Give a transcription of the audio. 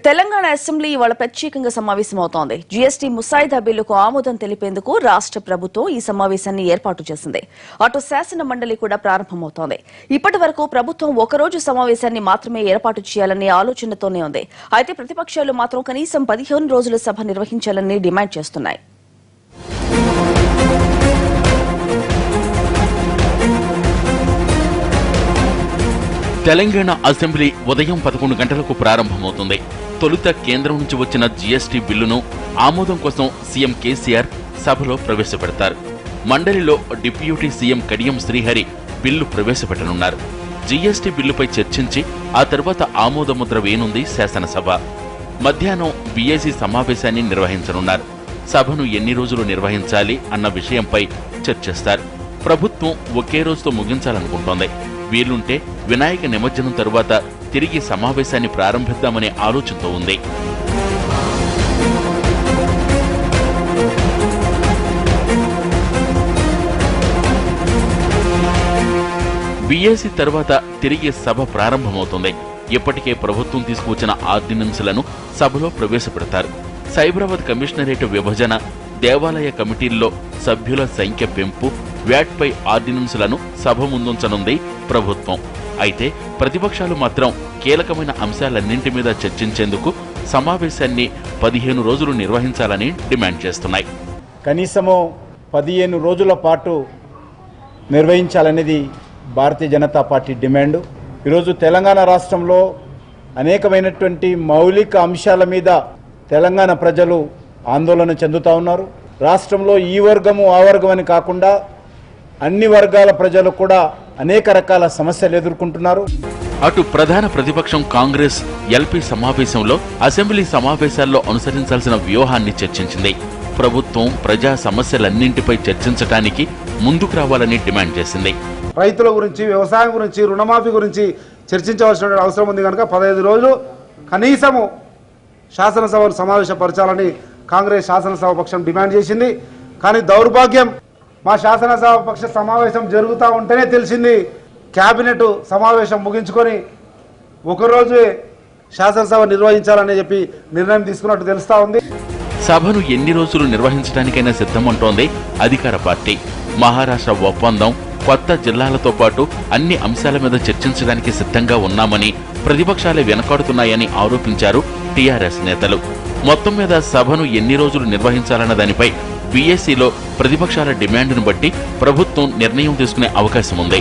Telangana assembly ఇవాళ ప్రత్యేకంగా సమావేశమవుతోంది. GST ముసాయిదా బిల్లుకు ఆమోదం తెలిపేందుకు రాష్ట్ర ప్రభుత్వం ఈ సమావేశాన్ని ఏర్పాటు చేసింది. అటు శాసన మండలి కూడా ప్రారంభమవుతోంది. ఇప్పటి వరకు ప్రభుత్వం ఒకరోజు సమావేశాన్ని మాత్రమే ఏర్పాటు చేయాలనే ఆలోచనతోనే ఉంది. అయితే ప్రతిపక్షాలు మాత్రం కనీసం 15 రోజుల సభ నిర్వహించాలని డిమాండ్ చేస్తున్నాయి. తెలంగాణ అసెంబ్లీ ఉదయం 11 గంటలకు ప్రారంభమవుతుంది. తొలుత కేంద్రం నుంచి వచ్చిన జీఎస్టీ బిల్లును ఆమోదం కోసం సీఎం కేసీఆర్ సభలో ప్రవేశపెడతారు. మండలిలో deputy CM Kadiyam Srihari bill ప్రవేశపెట్టనున్నారు. జీఎస్టీ బిల్లుపై చర్చించి ఆ తర్వాత ఆమోదముద్ర వేయనుంది శాసనసభ. మధ్యాహ్నం బీఏసీ సమావేశాన్ని నిర్వహించనున్నారు. సభను ఎన్ని రోజులు నిర్వహించాలి అన్న విషయంపై చర్చిస్తారు. ప్రభుత్వం ఒకే రోజుతో ముగించాలనుకుంటోంది. వీలుంటే వినాయక నిమజ్జనం తరువాత తిరిగి సమావేశాన్ని ప్రారంభిద్దామనే ఆలోచనతో ఉంది. బీఏసీ తర్వాత తిరిగి సభ ప్రారంభమవుతుంది. ఇప్పటికే ప్రభుత్వం తీసుకువచ్చిన ఆర్డినెన్సులను సభలో ప్రవేశపెడతారు. సైబరాబాద్ కమిషనరేట్ విభజన, దేవాలయ కమిటీల్లో సభ్యుల సంఖ్య పెంపు, వ్యాట్పై ఆర్డినెన్సులను సభ ముందుంచనుంది ప్రభుత్వం. అయితే ప్రతిపక్షాలు మాత్రం కీలకమైన అంశాలన్నింటి మీద చర్చించేందుకు సమావేశాన్ని 15 రోజులు నిర్వహించాలని డిమాండ్ చేస్తున్నాయి. కనీసము 15 రోజుల పాటు నిర్వహించాలనేది భారతీయ జనతా పార్టీ డిమాండు. ఈరోజు తెలంగాణ రాష్ట్రంలో అనేకమైనటువంటి మౌలిక అంశాల మీద తెలంగాణ ప్రజలు ఆందోళన చెందుతూ ఉన్నారు. రాష్ట్రంలో ఈ వర్గము ఆ వర్గం అని కాకుండా అన్ని వర్గాల ప్రజలు కూడా అనేక రకాల సమస్యలు ఎదుర్కొంటున్నారు. అటు ప్రధాన ప్రతిపక్షం కాంగ్రెస్ ఎల్పీ సమావేశంలో అసెంబ్లీ సమావేశాల్లో అనుసరించాల్సిన వ్యూహాన్ని చర్చించింది. ప్రభుత్వం ప్రజా సమస్యలన్నింటిపై చర్చించడానికి ముందుకు రావాలని డిమాండ్ చేసింది. రైతుల గురించి, వ్యవసాయం గురించి, రుణమాఫీ గురించి చర్చించవలసిన అవసరం ఉంది కనుక 15 రోజులు కనీసము శాసనసభను సమావేశపరచాలని కాంగ్రెస్ శాసనసభ పక్షం డిమాండ్ చేసింది. కానీ దౌర్భాగ్యం, మా శాసనసభ పక్ష సమావేశం జరుగుతూ ఉంటేనే తెలిసింది కేబినెట్ సమావేశం ముగించుకొని ఒకరోజు శాసనసభ నిర్వహించాలని చెప్పి నిర్ణయం తీసుకున్నట్టు తెలుస్తా ఉంది. సభను ఎన్ని రోజులు నిర్వహించడానికైనా సిద్ధమంటోంది అధికార పార్టీ. మహారాష్ట్ర ఒప్పందం, కొత్త జిల్లాలతో పాటు అన్ని అంశాల మీద చర్చించడానికి సిద్ధంగా ఉన్నామని ప్రతిపక్షాలే వెనకాడుతున్నాయని ఆరోపించారు టీఆర్ఎస్ నేతలు. మొత్తం మీద సభను ఎన్ని రోజులు నిర్వహించాలన్న దానిపై బీఏసీలో ప్రతిపక్షాల డిమాండ్ను బట్టి ప్రభుత్వం నిర్ణయం తీసుకునే అవకాశం ఉంది.